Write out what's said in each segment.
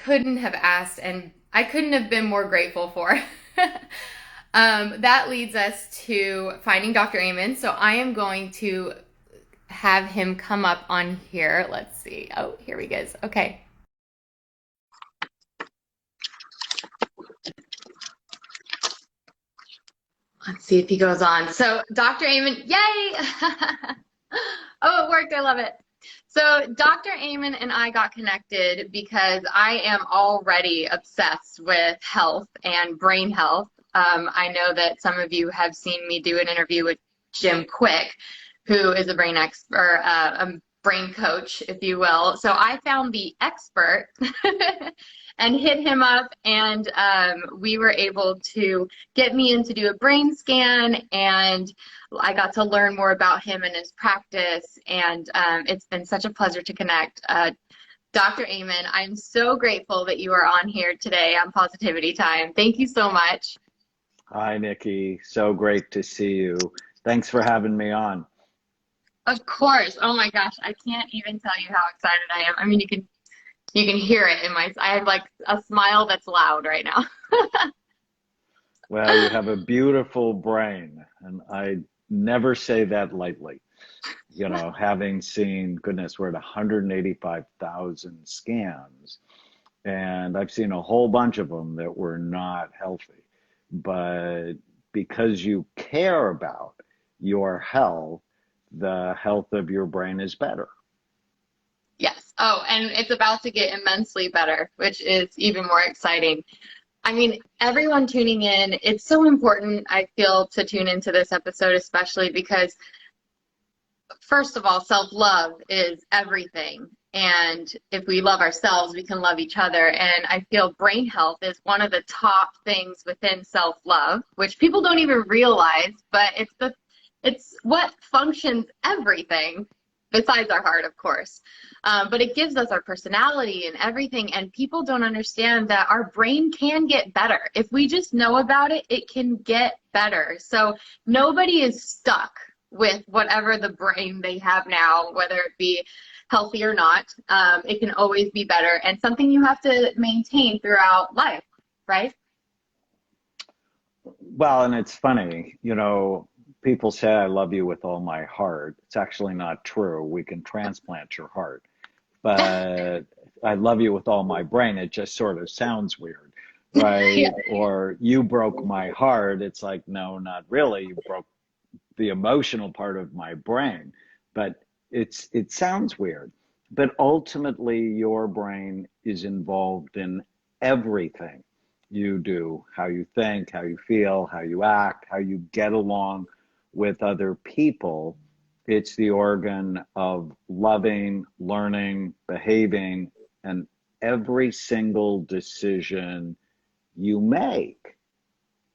couldn't have asked and I couldn't have been more grateful for. That leads us to finding Dr. Amon. So I am going to have him come up on here. Let's see. Oh, here he goes. Okay. Let's see if he goes on. So Dr. Amon, yay! Oh, it worked. I love it. So Dr. Amon and I got connected because I am already obsessed with health and brain health. I know that some of you have seen me do an interview with Jim Quick, who is a brain expert, a brain coach, if you will. So I found the expert and hit him up, and we were able to get me in to do a brain scan, and I got to learn more about him and his practice, and it's been such a pleasure to connect. Dr. Amon, I'm so grateful that you are on here today on Positivity Time. Thank you so much. Hi, Nikki. So great to see you. Thanks for having me on. Of course. Oh my gosh, I can't even tell you how excited I am. I mean, you can hear it in my, I have like a smile that's loud right now. Well, you have a beautiful brain, and I never say that lightly. You know, having seen, goodness, we're at 185,000 scans, and I've seen a whole bunch of them that were not healthy. But because you care about your health, the health of your brain is better. Yes. Oh, and it's about to get immensely better, which is even more exciting. I mean, everyone tuning in, it's so important, I feel, to tune into this episode, especially because, first of all, self-love is everything. And if we love ourselves, we can love each other. And I feel brain health is one of the top things within self-love, which people don't even realize, but it's what functions everything besides our heart, of course. But it gives us our personality and everything. And people don't understand that our brain can get better. If we just know about it, it can get better. So nobody is stuck with whatever the brain they have now, whether it be healthy or not. It can always be better, and something you have to maintain throughout life, right? Well, and it's funny, you know, people say, I love you with all my heart. It's actually not true. We can transplant your heart. But I love you with all my brain. It just sort of sounds weird, Yeah. right? Or you broke my heart. It's like, no, not really. You broke the emotional part of my brain. But it sounds weird. But ultimately, your brain is involved in everything you do, how you think, how you feel, how you act, how you get along with other people. It's the organ of loving, learning, behaving, and every single decision you make.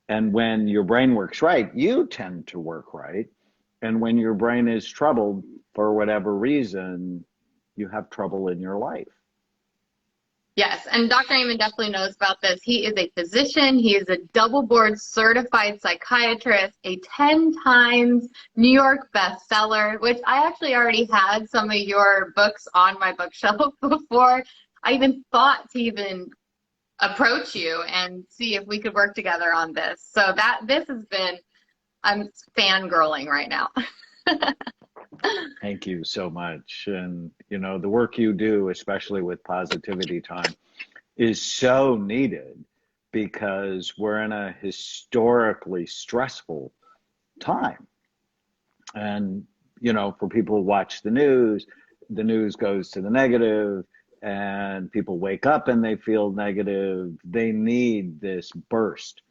And when your brain works right, you tend to work right. And when your brain is troubled for whatever reason, you have trouble in your life. Yes, and Dr. Amon definitely knows about this. He is a physician. He is a double board certified psychiatrist, a 10 times New York bestseller, which I actually already had some of your books on my bookshelf before I even thought to even approach you and see if we could work together on this. So this has been, I'm fangirling right now. Thank you so much. And, you know, the work you do, especially with Positivity Time, is so needed because we're in a historically stressful time. And, you know, for people who watch the news goes to the negative, and people wake up and they feel negative. They need this burst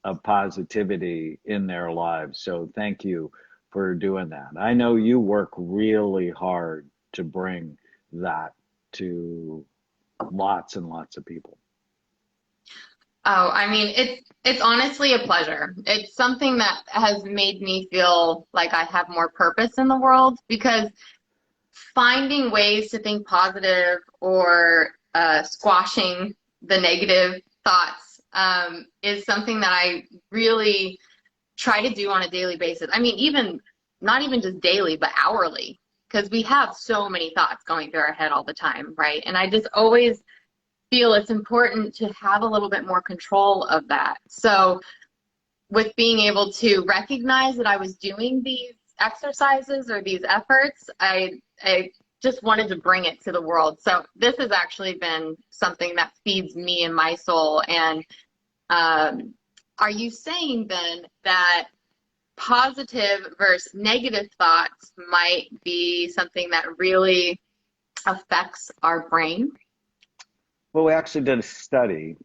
of positivity in their lives. So thank you for doing that. I know you work really hard to bring that to lots and lots of people. Oh, I mean, it's honestly a pleasure. It's something that has made me feel like I have more purpose in the world because finding ways to think positive or squashing the negative thoughts is something that I really try to do on a daily basis. I mean, even not even just daily, but hourly, because we have so many thoughts going through our head all the time, right? And I just always feel it's important to have a little bit more control of that. So with being able to recognize that I was doing these exercises or these efforts, I just wanted to bring it to the world. So this has actually been something that feeds me and my soul. And are you saying then that positive versus negative thoughts might be something that really affects our brain? Well, we actually did a study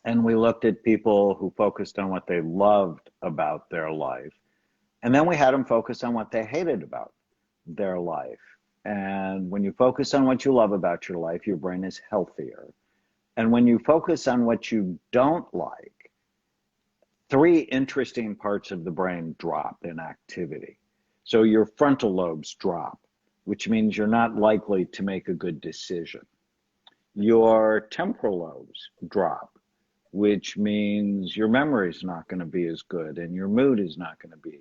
and we looked at people who focused on what they loved about their life. And then we had them focus on what they hated about their life. And when you focus on what you love about your life, your brain is healthier. And when you focus on what you don't like, three interesting parts of the brain drop in activity. So your frontal lobes drop, which means you're not likely to make a good decision. Your temporal lobes drop, which means your memory is not going to be as good and your mood is not going to be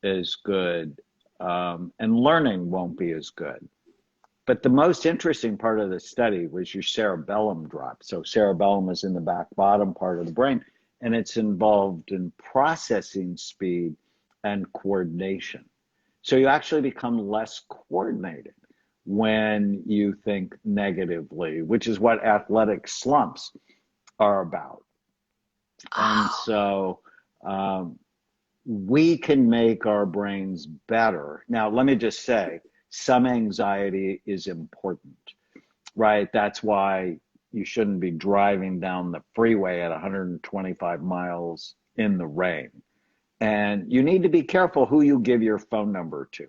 as good, and learning won't be as good. But the most interesting part of the study was your cerebellum drop. So cerebellum is in the back bottom part of the brain, and it's involved in processing speed and coordination. So you actually become less coordinated when you think negatively, which is what athletic slumps are about. And Oh, so we can make our brains better. Now, let me just say, some anxiety is important, right? That's why you shouldn't be driving down the freeway at 125 miles in the rain. And you need to be careful who you give your phone number to.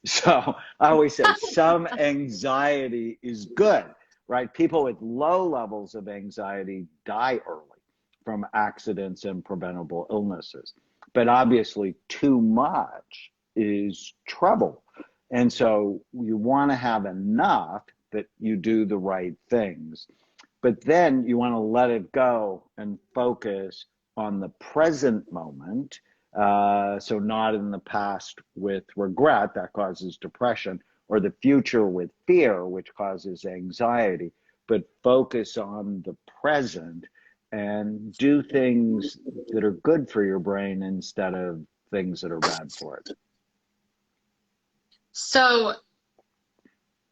So I always say some anxiety is good, right? People with low levels of anxiety die early from accidents and preventable illnesses. But obviously, too much is trouble. And so you want to have enough that you do the right things. But then you want to let it go and focus on the present moment. So not in the past with regret, that causes depression, or the future with fear, which causes anxiety, but focus on the present and do things that are good for your brain instead of things that are bad for it. so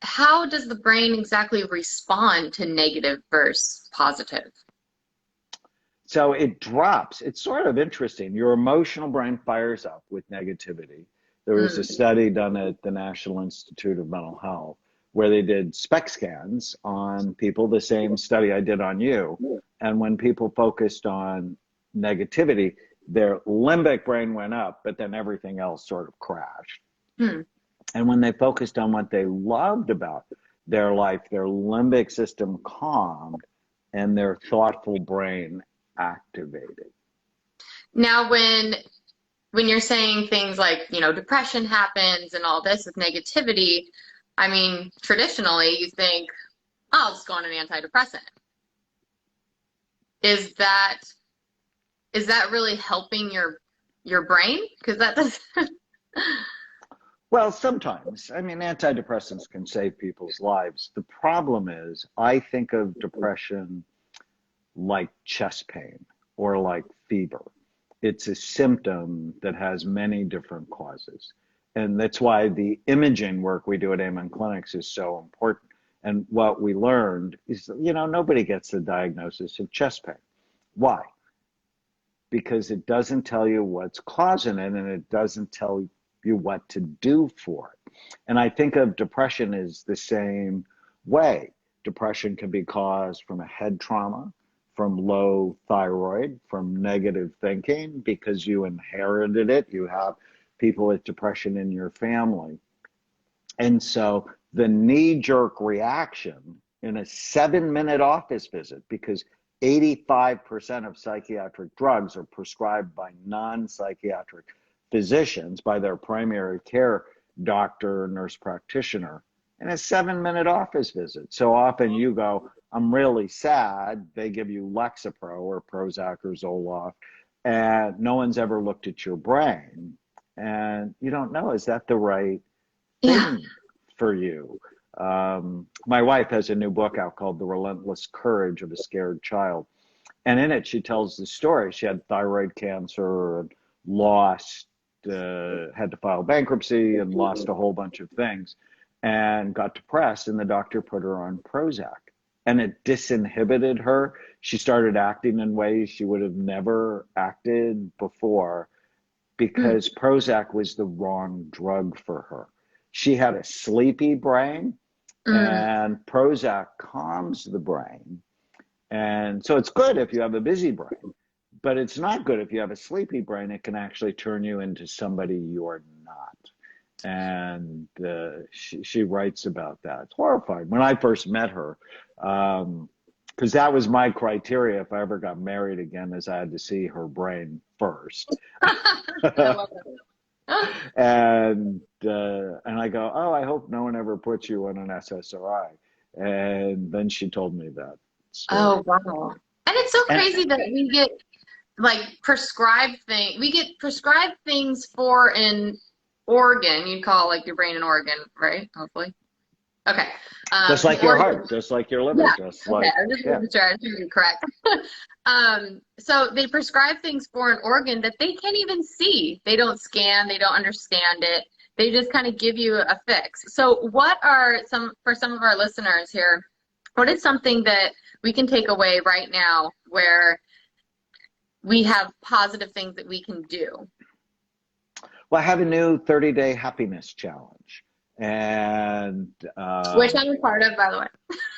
how does the brain exactly respond to negative versus positive? So it drops. It's sort of interesting. Your emotional brain fires up with negativity. There was a Mm. study done at the National Institute of Mental Health where they did SPECT scans on people, the same study I did on you. And when people focused on negativity, their limbic brain went up, but then everything else sort of crashed. Hmm. And when they focused on what they loved about their life, their limbic system calmed and their thoughtful brain activated. Now, when you're saying things like, depression happens and all this with negativity, I mean, traditionally you think, oh, I'll just go on an antidepressant. Is that is that really helping your brain? Because that does. Well, sometimes. I mean, antidepressants can save people's lives. The problem is, I think of depression like chest pain or like fever. It's a symptom that has many different causes. And that's why the imaging work we do at Amon Clinics is so important. And what we learned is, nobody gets the diagnosis of chest pain. Why? Because it doesn't tell you what's causing it and it doesn't tell you what to do for it. And I think of depression as the same way. Depression can be caused from a head trauma, from low thyroid, from negative thinking because you inherited it. You have people with depression in your family. And so the knee-jerk reaction in a 7-minute office visit, because 85% of psychiatric drugs are prescribed by non-psychiatric physicians, by their primary care doctor, nurse practitioner, in a 7-minute office visit. So often you go, I'm really sad. They give you Lexapro or Prozac or Zoloft, and no one's ever looked at your brain. And you don't know, is that the right Yeah. thing for you? My wife has a new book out called The Relentless Courage of a Scared Child. And in it, she tells the story. She had thyroid cancer and lost, had to file bankruptcy and lost a whole bunch of things and got depressed. And the doctor put her on Prozac. And it disinhibited her. She started acting in ways she would have never acted before because Prozac was the wrong drug for her. She had a sleepy brain, and Prozac calms the brain. And so it's good if you have a busy brain, but it's not good if you have a sleepy brain. It can actually turn you into somebody you're not. And she writes about that. It's horrifying. When I first met her, because that was my criteria if I ever got married again, is I had to see her brain first. And I go, oh, I hope no one ever puts you on an SSRI. And then she told me that story. Oh, wow. And it's so crazy that we get like prescribed things. We get prescribed things for an organ. You'd call like your brain an organ, right? Hopefully. Okay. Just like your heart, just like your liver, just like, I'm just making sure I should be correct. So they prescribe things for an organ that they can't even see. They don't scan, they don't understand it. They just kind of give you a fix. So what are for some of our listeners here, what is something that we can take away right now where we have positive things that we can do? Well, I have a new 30-day happiness challenge. And which I'm a part of, by the way.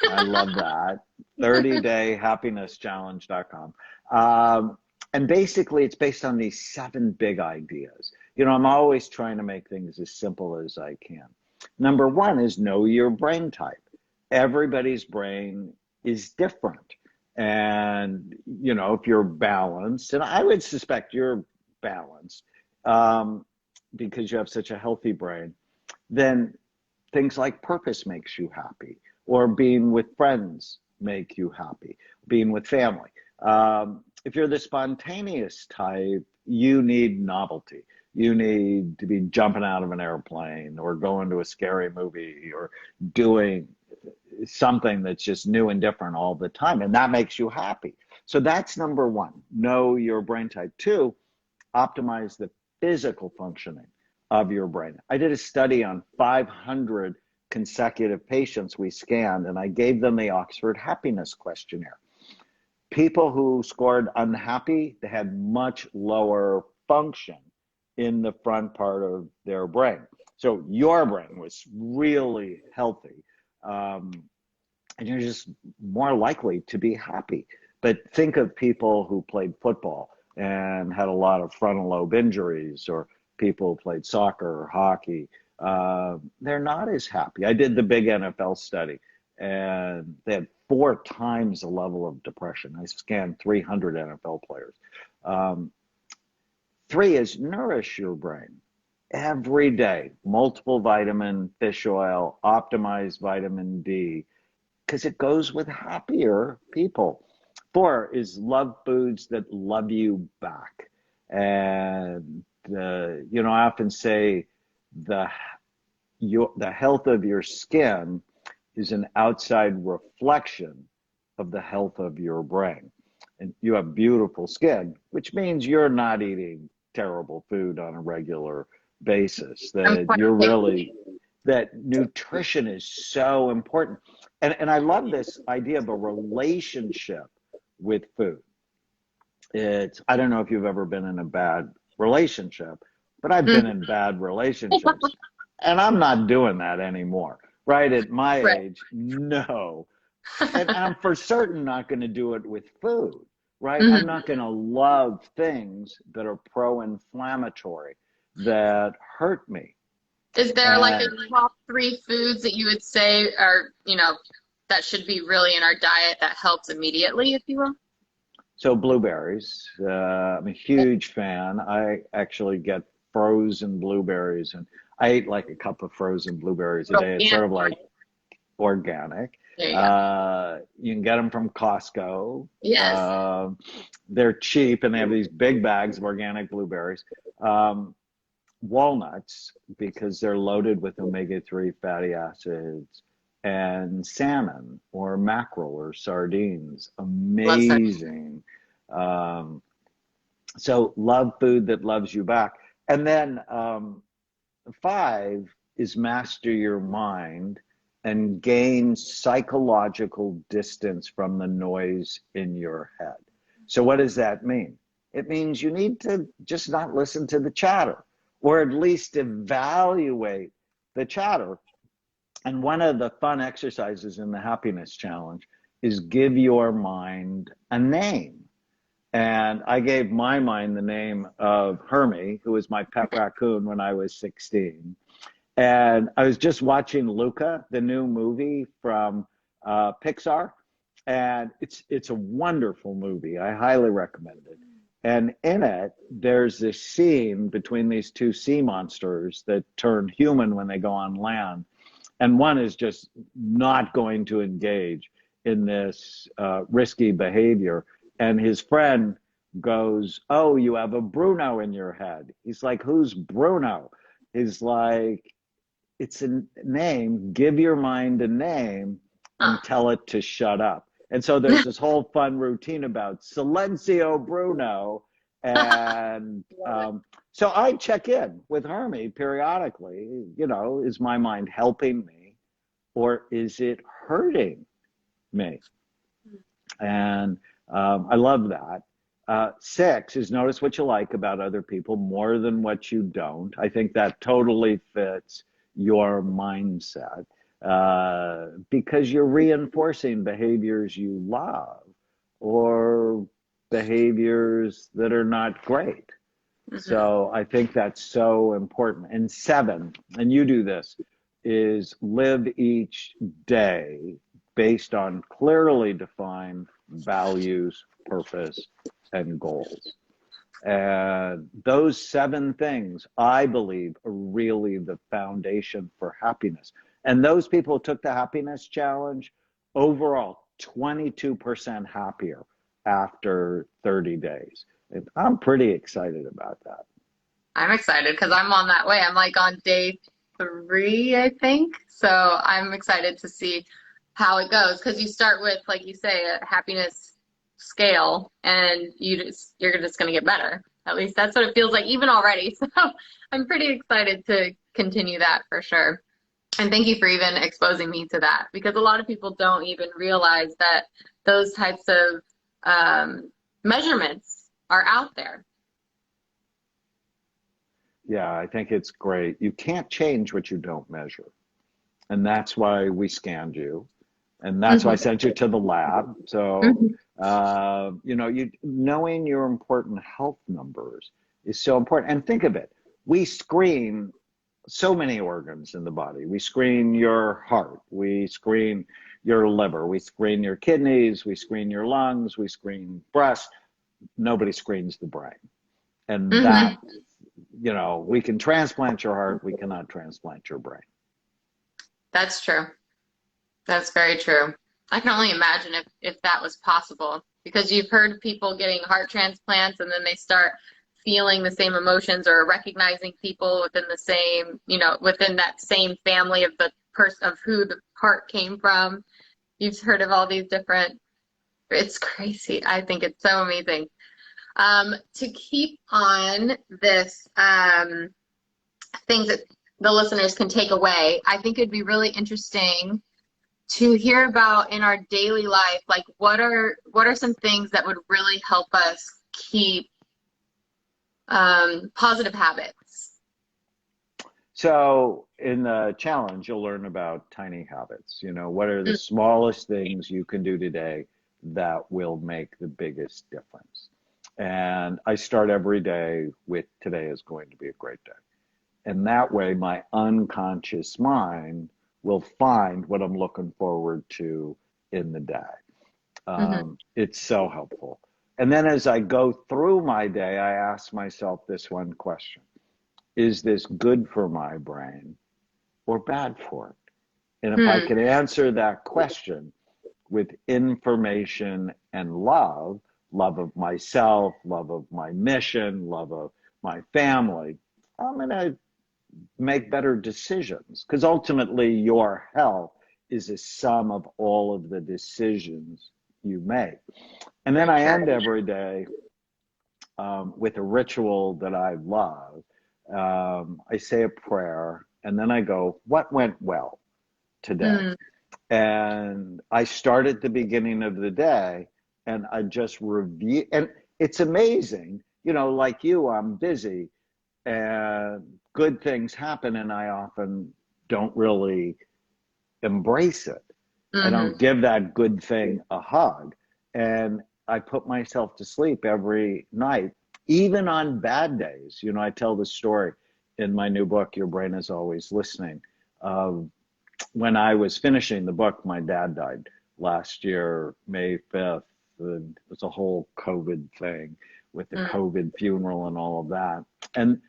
I love that. 30dayhappinesschallenge.com. And basically, it's based on these 7 big ideas. You know, I'm always trying to make things as simple as I can. Number 1 is know your brain type. Everybody's brain is different. And, you know, if you're balanced, and I would suspect you're balanced because you have such a healthy brain, then things like purpose makes you happy, or being with friends make you happy, being with family. If you're the spontaneous type, you need novelty. You need to be jumping out of an airplane or going to a scary movie or doing something that's just new and different all the time, and that makes you happy. So that's number 1, know your brain type. 2, optimize the physical functioning of your brain. I did a study on 500 consecutive patients we scanned, and I gave them the Oxford Happiness Questionnaire. People who scored unhappy, they had much lower function in the front part of their brain. So your brain was really healthy, and you're just more likely to be happy. But think of people who played football and had a lot of frontal lobe injuries, or people who played soccer or hockey. They're not as happy. I did the big NFL study, and they had 4 times the level of depression. I scanned 300 NFL players. 3 is nourish your brain every day. Multiple vitamin, fish oil, optimized vitamin D, because it goes with happier people. 4 is love foods that love you back. And you know, I often say the health of your skin is an outside reflection of the health of your brain. And you have beautiful skin, which means you're not eating terrible food on a regular basis. That you're really, that nutrition is so important. And I love this idea of a relationship with food. I don't know if you've ever been in a bad relationship, but I've been in bad relationships, and I'm not doing that anymore. Right at my age, no. And I'm for certain not going to do it with food, right? I'm not going to love things that are pro-inflammatory, that hurt me. Is there like a top 3 foods that you would say are, you know, that should be really in our diet that helps immediately, if you will? So blueberries, I'm a huge fan. I actually get frozen blueberries, and I ate like a cup of frozen blueberries a day. It's sort of like organic. You can get them from Costco. Yes. They're cheap, and they have these big bags of organic blueberries. Walnuts, because they're loaded with omega-3 fatty acids. and salmon or mackerel or sardines. Love sardines. Amazing. Um, so love food that loves you back. And then 5 is master your mind and gain psychological distance from the noise in your head. So what does that mean? It means you need to just not listen to the chatter, or at least evaluate the chatter. And one of the fun exercises in the happiness challenge is give your mind a name. And I gave my mind the name of Hermie, who was my pet raccoon when I was 16. And I was just watching Luca, the new movie from Pixar, and it's a wonderful movie. I highly recommend it. And in it, there's this scene between these two sea monsters that turn human when they go on land, and one is just not going to engage in this risky behavior. And his friend goes, "Oh, you have a Bruno in your head." He's like, "Who's Bruno?" He's like, "It's a name. Give your mind a name and tell it to shut up." And so there's this whole fun routine about Silencio Bruno. And so I check in with Hermie periodically. You know, is my mind helping me or is it hurting me? And I love that. 6 is notice what you like about other people more than what you don't. I think that totally fits your mindset because you're reinforcing behaviors you love or behaviors that are not great. Mm-hmm. So I think that's so important. And 7, and you do this, is live each day based on clearly defined values, purpose, and goals. And those 7 things, I believe, are really the foundation for happiness. And those people who took the happiness challenge, overall, 22% happier after 30 days. And I'm pretty excited about that. I'm excited because I'm on that way. I'm like on day 3, I think. So I'm excited to see how it goes because you start with, like you say, a happiness scale, and you're just going to get better. At least that's what it feels like even already. So I'm pretty excited to continue that for sure. And thank you for even exposing me to that because a lot of people don't even realize that those types of measurements are out there. Yeah, I think it's great. You can't change what you don't measure. And that's why we scanned you. And that's why I sent you to the lab. So, you know, knowing your important health numbers is so important. And think of it. We screen so many organs in the body. We screen your heart. We screen your liver. We screen your kidneys. We screen your lungs. We screen breast. Nobody screens the brain. And that, you know, we can transplant your heart. We cannot transplant your brain. That's true. That's very true. I can only imagine if that was possible because you've heard people getting heart transplants and then they start feeling the same emotions or recognizing people within the same, you know, within that same family of the person of who the heart came from. You've heard of all these different, it's crazy. I think it's so amazing. To keep on this things that the listeners can take away, I think it'd be really interesting to hear about in our daily life, like what are some things that would really help us keep positive habits? So in the challenge, you'll learn about tiny habits. You know, what are the smallest things you can do today that will make the biggest difference? And I start every day with today is going to be a great day. And that way my unconscious mind will find what I'm looking forward to in the day. It's so helpful. And then as I go through my day, I ask myself this one question. Is this good for my brain or bad for it? And if I can answer that question with information and love of myself, love of my mission, love of my family, I'm going to make better decisions because ultimately your health is a sum of all of the decisions you make. And then For I sure. end every day with a ritual that I love. I say a prayer, and then I go, what went well today? Mm, And I start at the beginning of the day, and I just review. And it's amazing, you know, like you, I'm busy, and good things happen, and I often don't really embrace it. I don't hmm give that good thing a hug. And I put myself to sleep every night, even on bad days. You know, I tell the story in my new book, Your Brain is Always Listening. When I was finishing the book, my dad died last year, May 5th. And it was a whole COVID thing with the mm, COVID funeral and all of that. And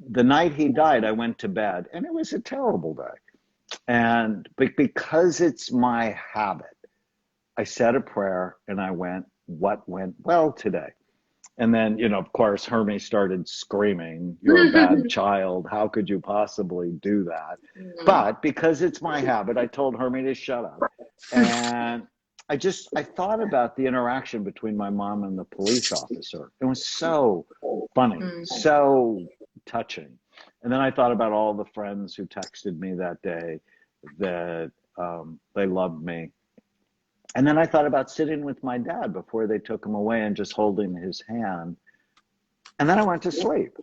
the night he died, I went to bed, and it was a terrible day. But because it's my habit, I said a prayer and I went, what went well today? And then, you know, of course, Hermie started screaming, you're a bad child. How could you possibly do that? mm. But because it's my habit, I told Hermie to shut up. And I thought about the interaction between my mom and the police officer. It was so funny, Mm. so touching. And then I thought about all the friends who texted me that day that they loved me. And then I thought about sitting with my dad before they took him away and just holding his hand. And then I went to sleep.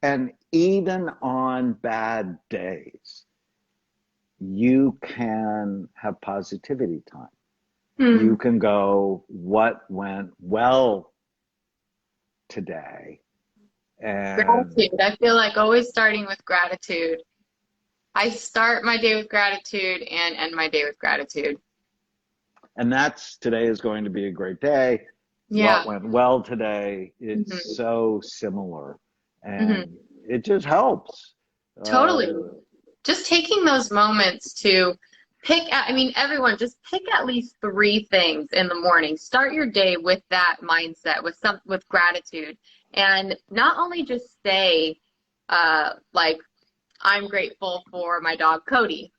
And even on bad days, you can have positivity time. You Mm. can go, what went well today? And Gratitude. I feel like always starting with gratitude. I start my day with gratitude and end my day with gratitude. that's today is going to be a great day. What Yeah. went well today? It's hmm so similar. And hmm it just helps. Totally. Uh, Just taking those moments to I mean, everyone, just pick at least three things in the morning. Start your day with that mindset, with gratitude. And not only just say, like, I'm grateful for my dog Cody,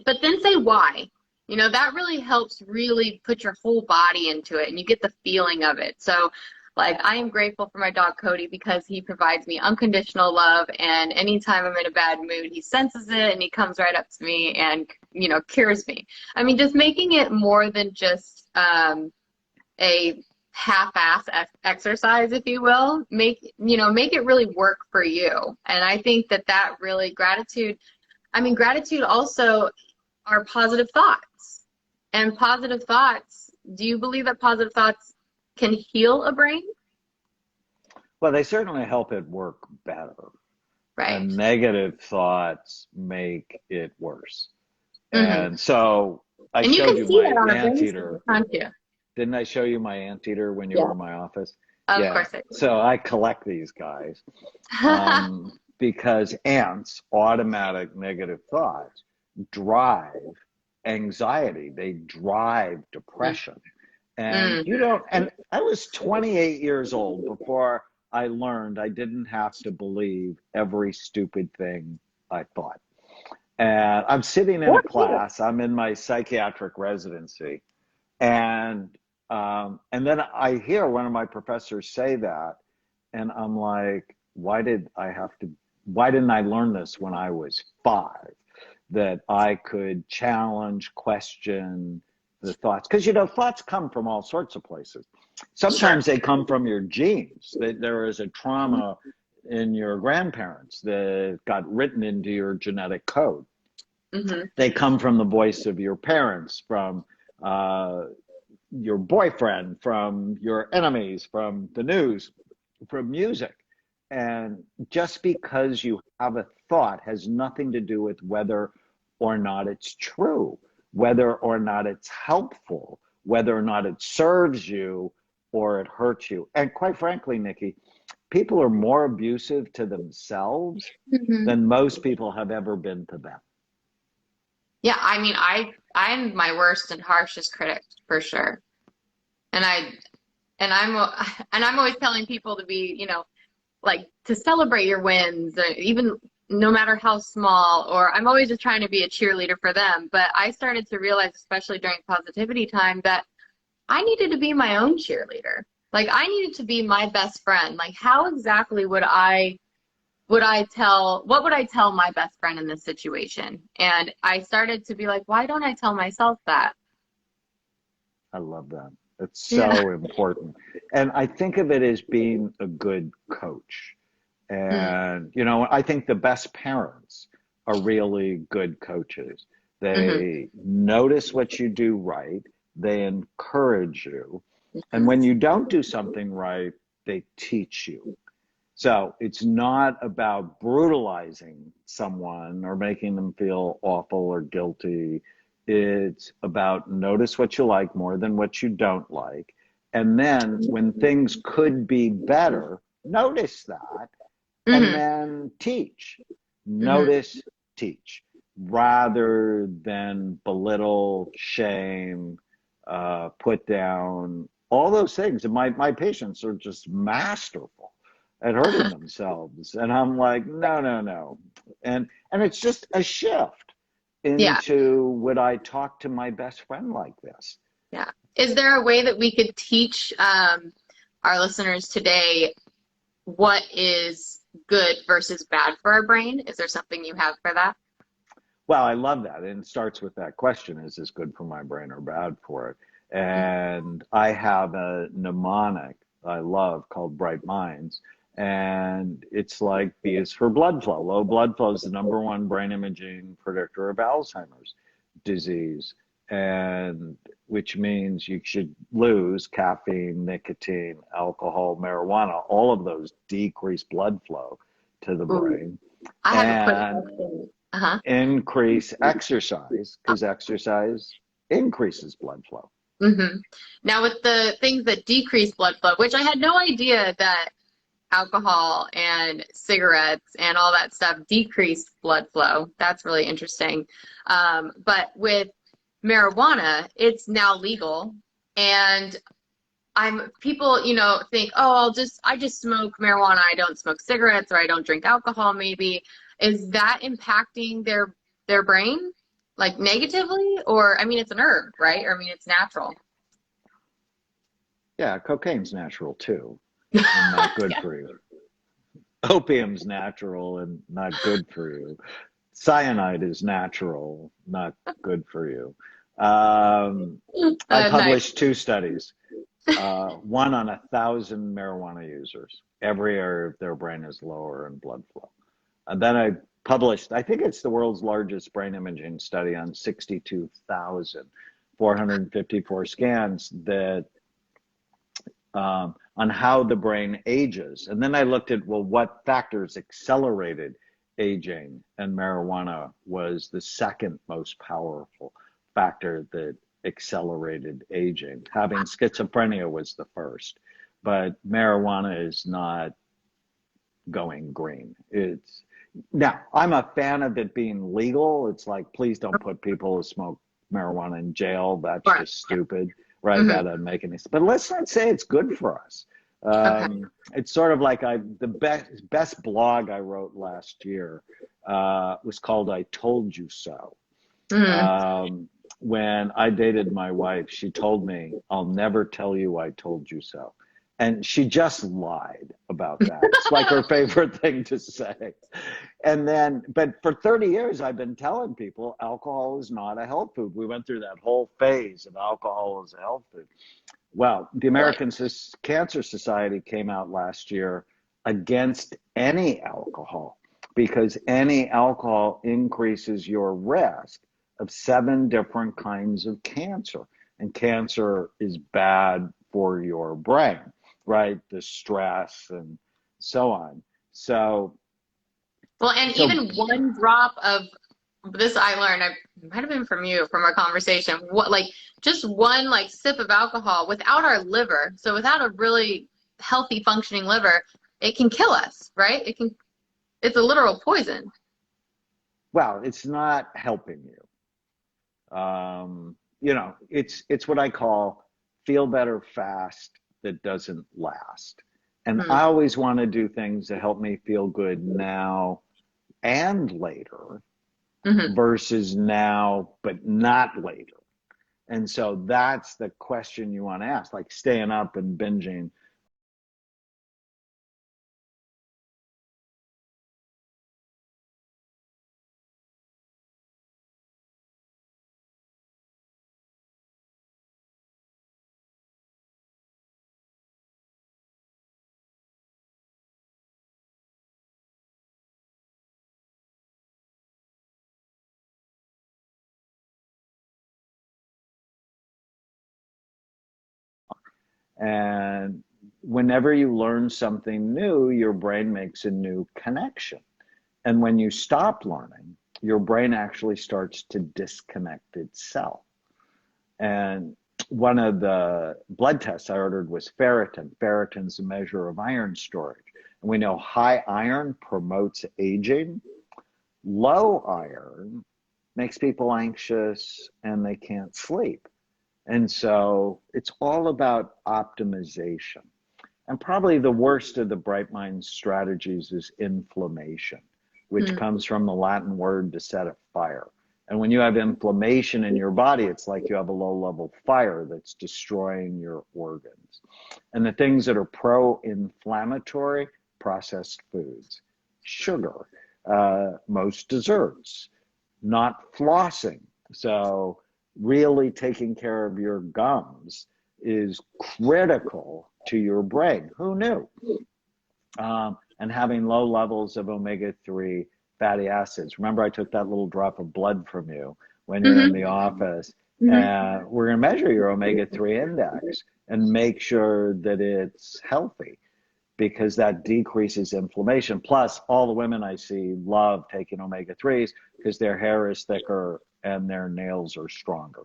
but then say why. You know, that really helps really put your whole body into it and you get the feeling of it. So, like, I am grateful for my dog Cody because he provides me unconditional love. And anytime I'm in a bad mood, he senses it and he comes right up to me and, you know, cures me. I mean, just making it more than just a half-ass exercise, if you will. Make it really work for you. And I think that really gratitude also are positive thoughts. And positive thoughts, do you believe that positive thoughts can heal a brain? well, they certainly help it work better. Right. And negative thoughts make it worse. hmm And so I And you showed can you see my that on a brain scan, anteater. can't you? Didn't I show you my anteater when you Yeah, were in my office? of Yeah. course I So I collect these guys do. because ants, automatic negative thoughts, drive anxiety. They drive depression. And you hmm don't, and I was 28 years old before I learned I didn't have to believe every stupid thing I thought. And I'm sitting in a class, I'm in my psychiatric residency, and then I hear one of my professors say that, and I'm like, why didn't I learn this when I was 5? That I could challenge, question the thoughts. Because, you know, thoughts come from all sorts of places. Sure. Sometimes they come from your genes. There is a trauma in your grandparents that got written into your genetic code. hmm They come from the voice of your parents, from uh, your boyfriend, from your enemies, from the news, from music. And just because you have a thought has nothing to do with whether or not it's true, whether or not it's helpful, whether or not it serves you or it hurts you. And quite frankly, Nikki, people are more abusive to themselves hmm than most people have ever been to them. Yeah, I mean, I'm my worst and harshest critic for sure. And I and I'm and I'm always telling people to be, like to celebrate your wins, or even no matter how small, or I'm always just trying to be a cheerleader for them. But I started to realize, especially during positivity time, that I needed to be my own cheerleader. Like I needed to be my best friend. Like how exactly what would I tell my best friend in this situation? And I started to be like, why don't I tell myself that? I love that. It's Yeah. so important. And I think of it as being a good coach. Mm, And, you know, I think the best parents are really good coaches. hmm They notice what you do right, they encourage you. And hmm when you don't do something right, they teach you. So it's not about brutalizing someone or making them feel awful or guilty. It's about notice what you like more than what you don't like. And then when things could be better, notice that and hmm then teach. hmm Notice, teach, rather than belittle, shame, put down, all those things. And my patients are just masterful at hurting themselves. And I'm like, no, no, no. And it's just a shift Yeah. into would I talk to my best friend like this? Yeah. Is there a way that we could teach our listeners today what is good versus bad for our brain? Is there something you have for that? Well, I love that. And it starts with that question, is this good for my brain or bad for it? And I have a mnemonic I love called Bright Minds. And it's like B is for blood flow. Low blood flow is the number one brain imaging predictor of Alzheimer's disease. And which means you should lose caffeine, nicotine, alcohol, marijuana, all of those decrease blood flow to the Ooh, brain. I have a quick And question. Uh-huh. increase exercise because exercise increases blood flow. hmm Now, with the things that decrease blood flow, which I had no idea that alcohol and cigarettes and all that stuff decreased blood flow. That's really interesting. But with marijuana, it's now legal, and people, think, oh, I just smoke marijuana. I don't smoke cigarettes, or I don't drink alcohol. Maybe is that impacting their brain like negatively, or I mean, it's an herb, right? Or I mean, it's natural. Yeah, cocaine's natural too and not good Yeah. for you. Opium's natural and not good for you. Cyanide is natural, not good for you. I Nice. published two studies, one on 1,000 marijuana users. Every area of their brain is lower in blood flow. And then I published, I think it's the world's largest brain imaging study on 62,454 scans that on how the brain ages. And then I looked at, well, what factors accelerated aging? And marijuana was the second most powerful factor that accelerated aging. Having schizophrenia was the first, but marijuana is not going green. It's now I'm a fan of it being legal. It's like, please don't put people who smoke marijuana in jail. That's Right. just stupid, right? hmm That doesn't make any sense. But let's not say it's good for us. Okay. It's sort of like the best blog I wrote last year was called "I Told You So." hmm Um, when I dated my wife, she told me, "I'll never tell you I told you so." And she just lied about that. It's like her favorite thing to say. And then, but for 30 years, I've been telling people alcohol is not a health food. We went through that whole phase of alcohol as a health food. Well, the Boy. American Cancer Society came out last year against any alcohol because any alcohol increases your risk of 7 different kinds of cancer. And cancer is bad for your brain, right? The stress and so on. So, Well, and so even one drop of this I learned, I might have been from you from our conversation. What like just one like sip of alcohol without our liver, so without a really healthy functioning liver, it can kill us, right? It's a literal poison. well, it's not helping you. You know, it's what I call feel better fast that doesn't last. And I Hmm. always want to do things that help me feel good now and later Hmm. versus now, but not later. And so that's the question you want to ask, like staying up and binging. And whenever you learn something new, your brain makes a new connection. And when you stop learning, your brain actually starts to disconnect itself. And one of the blood tests I ordered was ferritin. Ferritin's a measure of iron storage. And we know high iron promotes aging. Low iron makes people anxious and they can't sleep. And so it's all about optimization. And probably the worst of the bright mind strategies is inflammation, which comes from the Latin word to set a fire. And when you have inflammation in your body, it's like you have a low level fire that's destroying your organs. And the things that are pro inflammatory, processed foods, sugar, most desserts, not flossing. So, really taking care of your gums is critical to your brain. Who knew? And having low levels of omega-3 fatty acids. Remember, I took that little drop of blood from you when you're in Hmm. the office. Hmm. And we're going to measure your omega-3 index and make sure that it's healthy because that decreases inflammation. Plus, all the women I see love taking omega-3s because their hair is thicker and their nails are stronger.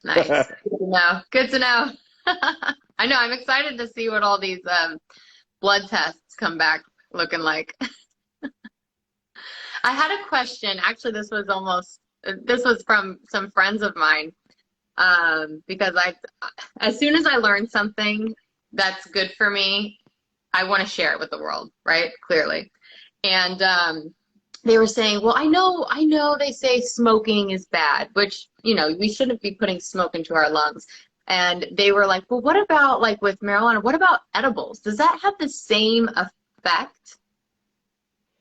Nice. Good to know. Good to know. I know. I'm excited to see what all these blood tests come back looking like. I had a question. Actually, this was from some friends of mine. Because as soon as I learn something that's good for me, I want to share it with the world, right? Clearly. And they were saying, well, I know they say smoking is bad, which, we shouldn't be putting smoke into our lungs. And they were like, well, what about like with marijuana? What about edibles? Does that have the same effect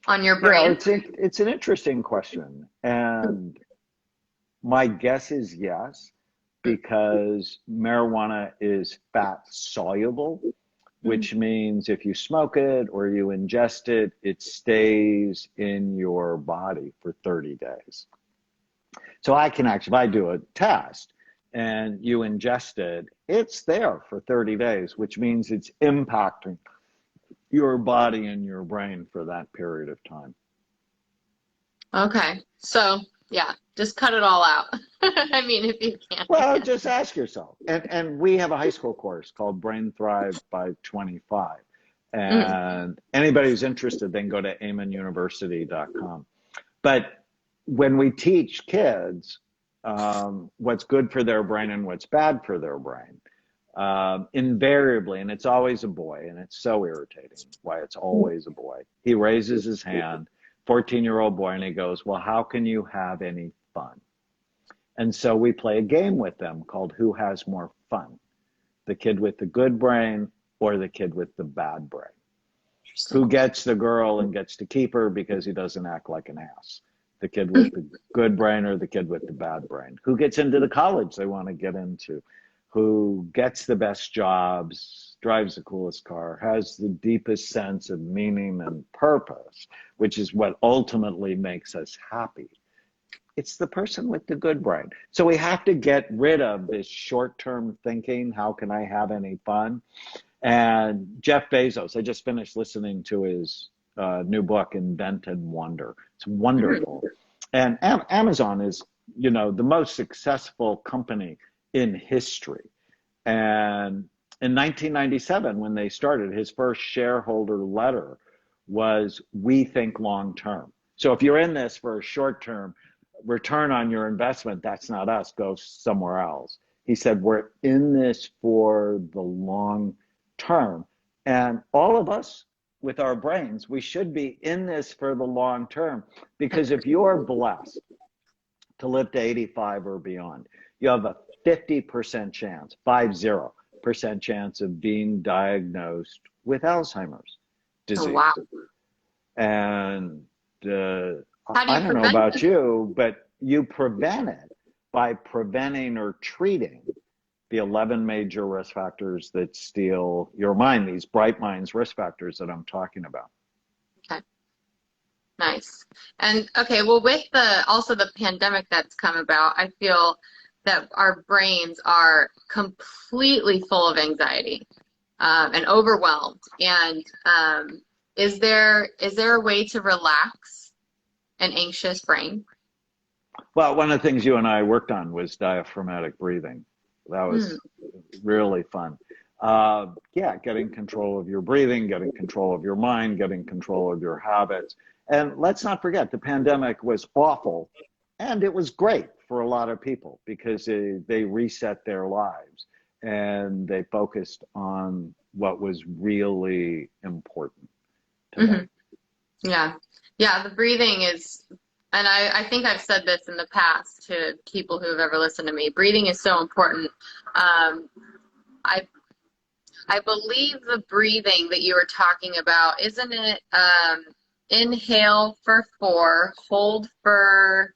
on your brain? It's an interesting question. And my guess is yes, because marijuana is fat soluble, which means if you smoke it or you ingest it, it stays in your body for 30 days. So I can actually, if I do a test and you ingest it, it's there for 30 days, which means it's impacting your body and your brain for that period of time. Okay. So, yeah, just cut it all out. I mean, if you can, I Well, guess. just ask yourself. And we have a high school course called Brain Thrive by 25. Mhm. And anybody who's interested, then go to amonuniversity.com. But when we teach kids what's good for their brain and what's bad for their brain, invariably, and it's always a boy, and it's so irritating why it's always a boy. He raises his hand, 14-year-old boy, and he goes, well, how can you have any fun? And so we play a game with them called Who Has More Fun? The kid with the good brain or the kid with the bad brain? Who Interesting. gets the girl and gets to keep her because he doesn't act like an ass? The kid with the good brain or the kid with the bad brain? Who gets into the college they want to get into? Who gets the best jobs, drives the coolest car, has the deepest sense of meaning and purpose, which is what ultimately makes us happy? It's the person with the good brain. So we have to get rid of this short-term thinking. How can I have any fun? And Jeff Bezos, I just finished listening to his new book, Invent and Wonder. It's wonderful. And Amazon is, the most successful company in history. And in 1997, when they started, his first shareholder letter was, "We think long term." So if you're in this for a short term return on your investment, that's not us, go somewhere else. He said, we're in this for the long term. And all of us with our brains, we should be in this for the long term, because if you're blessed to live to 85 or beyond, you have a 50% chance, 50% chance of being diagnosed with Alzheimer's Oh, wow. disease. And How do I you don't know prevent about it? you, but you prevent it by preventing or treating the 11 major risk factors that steal your mind, these bright minds risk factors that I'm talking about. Okay, nice. And okay, well, with the also the pandemic that's come about, I feel that our brains are completely full of anxiety, and overwhelmed. And is there a way to relax an anxious brain? Well, one of the things you and I worked on was diaphragmatic breathing. That Hmm. was really fun. Yeah, getting control of your breathing, getting control of your mind, getting control of your habits. And let's not forget, the pandemic was awful, and it was great for a lot of people because they reset their lives and they focused on what was really important to Hmm. them. Yeah. Yeah, the breathing is, and I think I've said this in the past to people who have ever listened to me. Breathing is so important. Um, I I believe the breathing that you were talking about, isn't it inhale for 4, hold for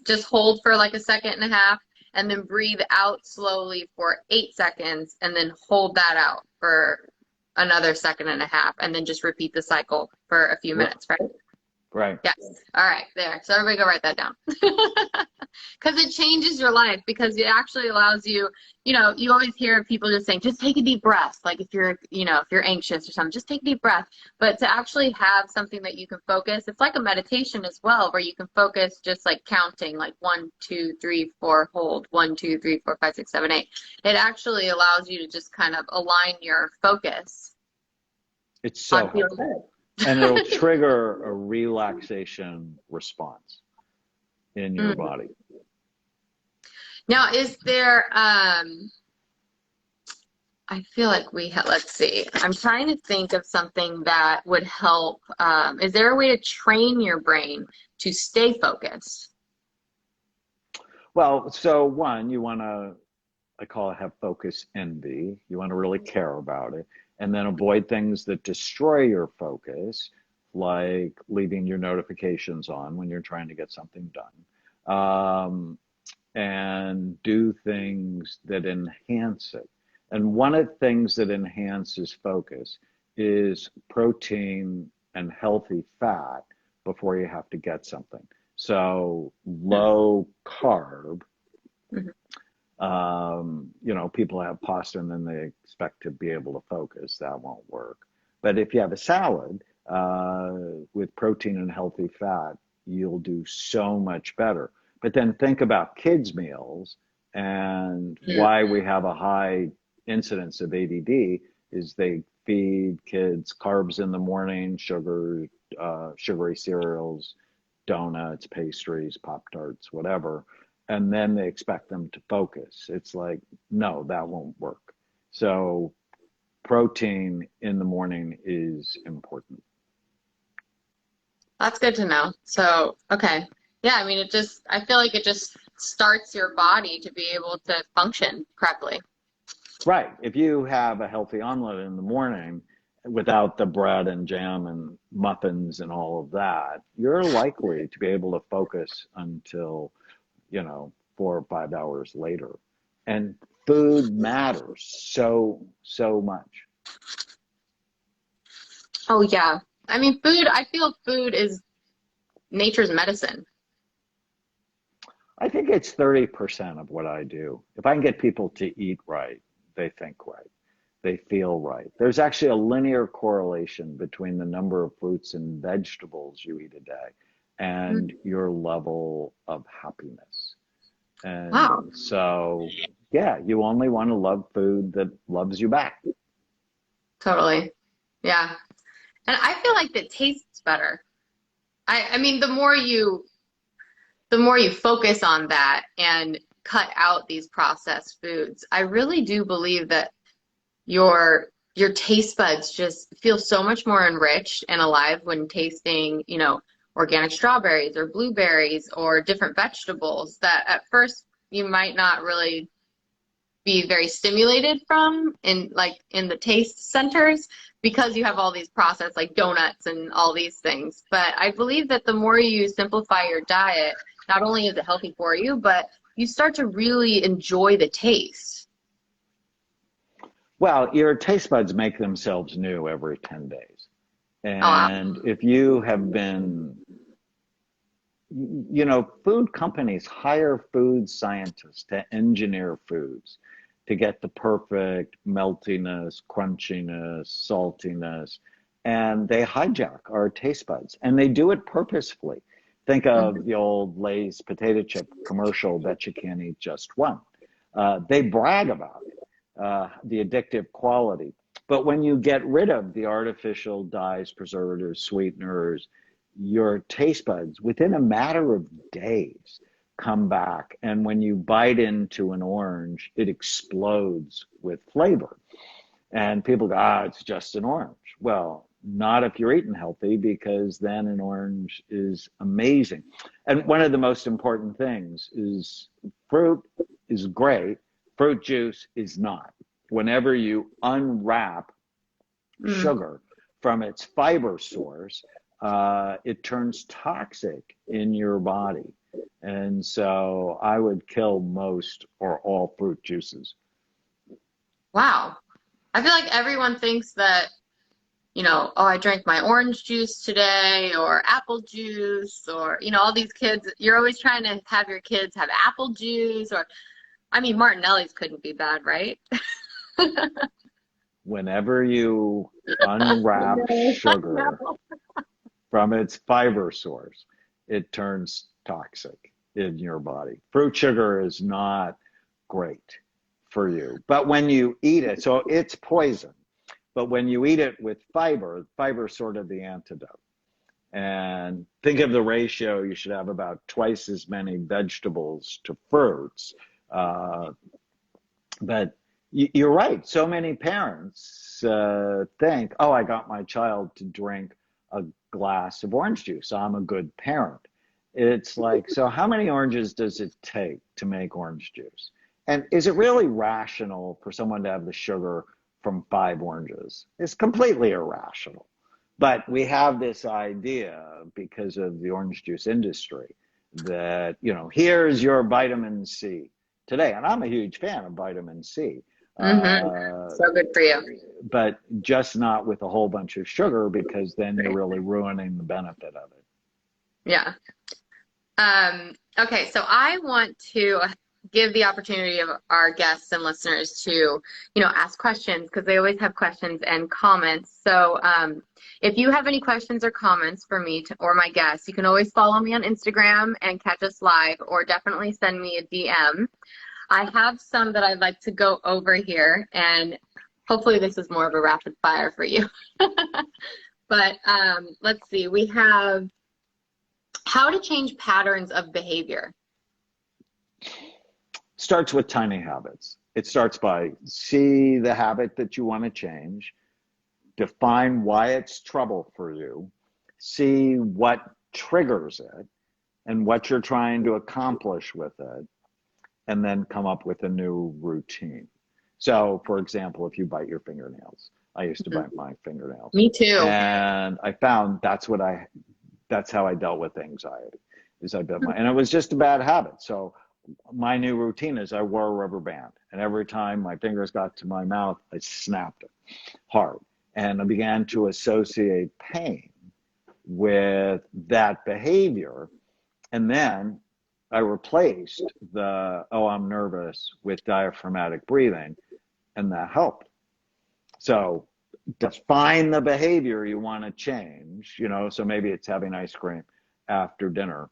just hold for like a second and a half, and then breathe out slowly for 8 seconds, and then hold that out for another second and a half, and then just repeat the cycle for a few minutes, right? Right. Yes. All right, there. So everybody go write that down. Because it changes your life, because it actually allows you, you always hear people just saying, just take a deep breath. Like if you're anxious or something, just take a deep breath. But to actually have something that you can focus, it's like a meditation as well, where you can focus just like counting, like 1, 2, 3, 4, hold, 1, 2, 3, 4, 5, 6, 7, 8. It actually allows you to just kind of align your focus It's so on feeling helpful. And it'll good. trigger a relaxation response in your Mm. body. Now, is there, I feel like let's see, I'm trying to think of something that would help. Is there a way to train your brain to stay focused? Well, so one, you want to, I call it have focus envy. You want to really care about it. And then avoid things that destroy your focus, like leaving your notifications on when you're trying to get something done. And do things that enhance it. And one of the things that enhances focus is protein and healthy fat before you have to get something. So low carb, Mhm. people have pasta and then they expect to be able to focus. That won't work. But if you have a salad with protein and healthy fat, you'll do so much better. But then think about kids' meals, and Mm. why we have a high incidence of ADD is they feed kids carbs in the morning, sugary cereals, donuts, pastries, Pop Tarts, whatever, and then they expect them to focus. It's like, no, that won't work. So protein in the morning is important. That's good to know. So, okay. Yeah, I mean, I feel like it just starts your body to be able to function correctly. Right. If you have a healthy omelet in the morning without the bread and jam and muffins and all of that, you're likely to be able to focus until, 4 or 5 hours later. And food matters so, so much. Oh, yeah. I mean, I feel food is nature's medicine. I think it's 30% of what I do. If I can get people to eat right, they think right, they feel right. There's actually a linear correlation between the number of fruits and vegetables you eat a day and Mm. your level of happiness. Wow. And so, yeah, you only want to love food that loves you back. Totally. Yeah. And I feel like it tastes better. I mean, the more you focus on that and cut out these processed foods, I really do believe that your your taste buds just feel so much more enriched and alive when tasting, organic strawberries or blueberries or different vegetables that at first you might not really be very stimulated from in the taste centers because you have all these processed like donuts and all these things. But I believe that the more you simplify your diet, not only is it healthy for you, but you start to really enjoy the taste. Well, your taste buds make themselves new every 10 days. Oh, And if you have been, food companies hire food scientists to engineer foods to get the perfect meltiness, crunchiness, saltiness, and they hijack our taste buds, and they do it purposefully. Think of mhm. the old Lay's potato chip commercial that you can't eat just one. They brag about it, the addictive quality. But when you get rid of the artificial dyes, preservatives, sweeteners, your taste buds, within a matter of days, come back. And when you bite into an orange, it explodes with flavor. And people go, it's just an orange. Well, not if you're eating healthy, because then an orange is amazing. And one of the most important things is fruit is great, fruit juice is not. Whenever you unwrap Mm. sugar from its fiber source, it turns toxic in your body. And so I would kill most or all fruit juices. Wow. I feel like everyone thinks that, oh, I drank my orange juice today or apple juice or, all these kids, you're always trying to have your kids have apple juice or, I mean, Martinelli's couldn't be bad, right? Whenever you unwrap No, sugar no. from its fiber source, it turns toxic in your body. Fruit sugar is not great for you. But when you eat it, so it's poison. But when you eat it with fiber, fiber is sort of the antidote. And think of the ratio, you should have about twice as many vegetables to fruits. Uh, but you're right. So many parents think, oh, I got my child to drink a glass of orange juice. I'm a good parent. It's like, so how many oranges does it take to make orange juice? And is it really rational for someone to have the sugar from 5 oranges? It's completely irrational. But we have this idea because of the orange juice industry that, here's your vitamin C today. And I'm a huge fan of vitamin C, Mm-hmm. uh, So good for you. but just not with a whole bunch of sugar, because then you're Right. really ruining the benefit of it. Yeah. Okay, so I want to give the opportunity of our guests and listeners to, ask questions because they always have questions and comments. So if you have any questions or comments for me or my guests, you can always follow me on Instagram and catch us live, or definitely send me a DM. I have some that I'd like to go over here, and hopefully this is more of a rapid fire for you. But let's see, we have how to change patterns of behavior. Starts with tiny habits. It starts by see the habit that you want to change, define why it's trouble for you, see what triggers it and what you're trying to accomplish with it, and then come up with a new routine. So, for example, if you bite your fingernails, I used to Mhm. bite my fingernails, Me too. and I found that's how I dealt with anxiety. Is I bit my, and it was just a bad habit. So my new routine is I wore a rubber band, and every time my fingers got to my mouth, I snapped it hard, and I began to associate pain with that behavior. And then I replaced the, oh, I'm nervous with diaphragmatic breathing, and that helped. So define the behavior you want to change, so maybe it's having ice cream after dinner,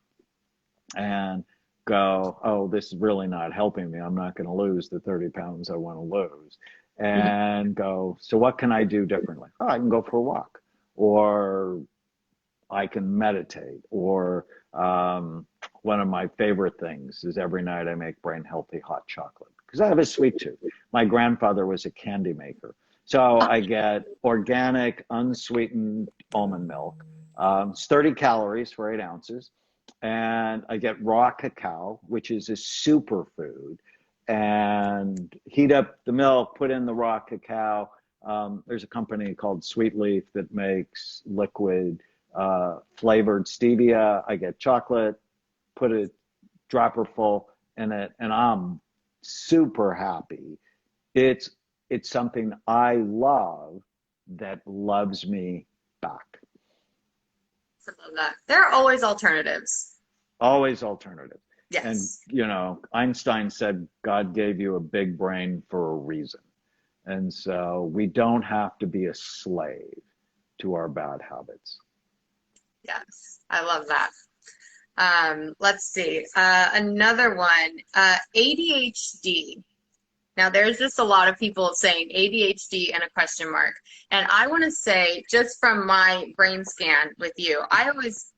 and go, oh, this is really not helping me. I'm not going to lose the 30 pounds I want to lose. Mhm. And go, so what can I do differently? Oh, I can go for a walk, or I can meditate, or one of my favorite things is every night I make brain healthy hot chocolate because I have a sweet tooth. My grandfather was a candy maker. So I get organic, unsweetened almond milk. It's 30 calories for 8 ounces. And I get raw cacao, which is a superfood. And heat up the milk, put in the raw cacao. There's a company called Sweet Leaf that makes liquid flavored stevia. I get chocolate, put a dropper full in it, and I'm super happy. It's it's something I love that loves me back. I love that. There are always alternatives. Always alternative. And, Yes. Einstein said God gave you a big brain for a reason. And so we don't have to be a slave to our bad habits. Yes. I love that. Let's see. Another one, ADHD. Now, there's just a lot of people saying ADHD and a question mark. And I want to say, just from my brain scan with you, I always,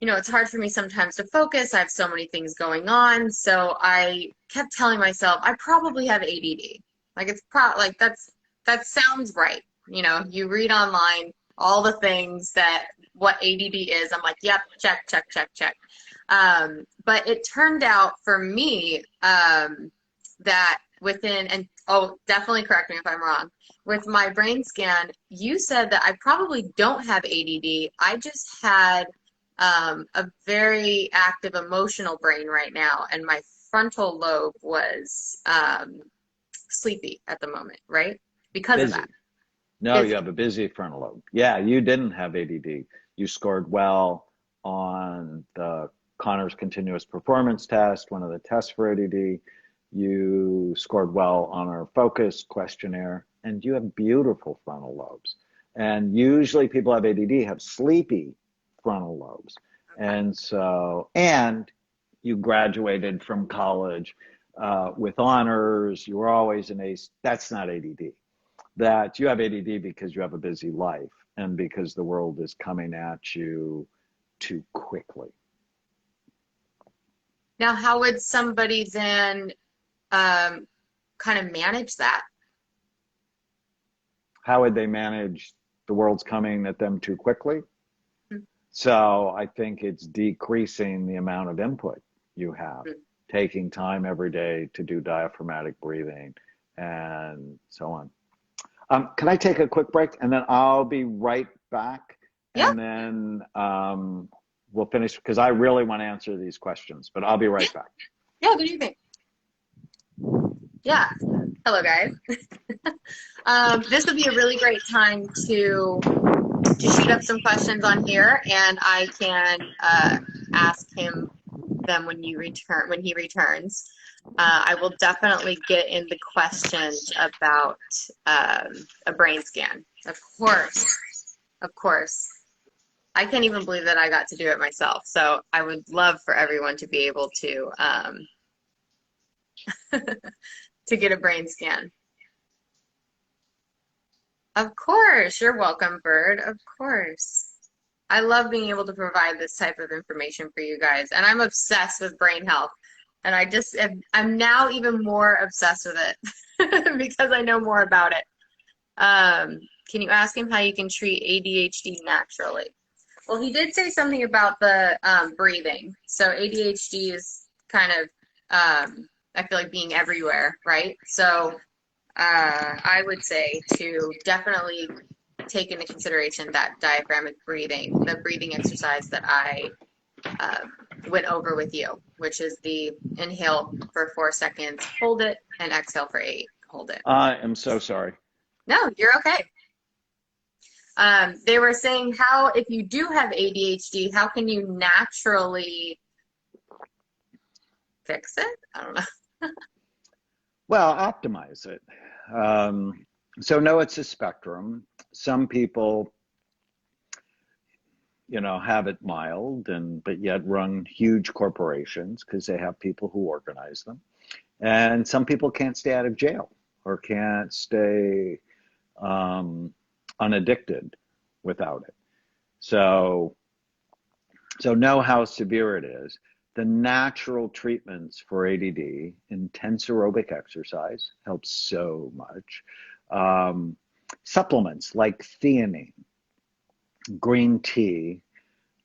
it's hard for me sometimes to focus. I have so many things going on. So I kept telling myself, I probably have ADD. Like that sounds right. You read online all the things that what ADD is. I'm like, yep, check, check, check, check. But it turned out for me that within, and oh, definitely correct me if I'm wrong, with my brain scan, you said that I probably don't have ADD. I just had a very active emotional brain right now, and my frontal lobe was sleepy at the moment, right? Because of that. Busy. No, you Busy. have a busy frontal lobe. Yeah, you didn't have ADD. You scored well on the Connor's Continuous Performance Test, one of the tests for ADD. You scored well on our focus questionnaire, and you have beautiful frontal lobes. And usually people have ADD have sleepy frontal lobes. Okay. And you graduated from college with honors. You were always an ace. That's not ADD. That you have ADD because you have a busy life and because the world is coming at you too quickly. Now, how would somebody then kind of manage that? How would they manage the world's coming at them too quickly? So I think it's decreasing the amount of input you have, taking time every day to do diaphragmatic breathing and so on. Can I take a quick break and then I'll be right back Yeah. and then we'll finish because I really want to answer these questions, but I'll be right back. Yeah, what do you think? Yeah. Hello, guys. This would be a really great time to shoot up some questions on here, and I can ask him them when he returns. I will definitely get in the questions about a brain scan. Of course. I can't even believe that I got to do it myself. So I would love for everyone to be able to to get a brain scan. Of course, you're welcome, Bird. Of course. I love being able to provide this type of information for you guys, and I'm obsessed with brain health. And I'm now even more obsessed with it because I know more about it. Can you ask him how you can treat ADHD naturally? Well, he did say something about the breathing. So ADHD is kind of, I feel like being everywhere, right? So I would say to definitely take into consideration that diaphragmatic breathing, the breathing exercise that I went over with you, which is the inhale for 4 seconds, hold it, and exhale for 8, hold it. I am so sorry. No, you're okay. They were saying if you do have ADHD, how can you naturally fix it? I don't know. Well, optimize it. So no, it's a spectrum. Some people, have it mild but yet run huge corporations because they have people who organize them. And some people can't stay out of jail or can't stay unaddicted without it. So know how severe it is. The natural treatments for ADD, intense aerobic exercise helps so much. Supplements like theanine, green tea,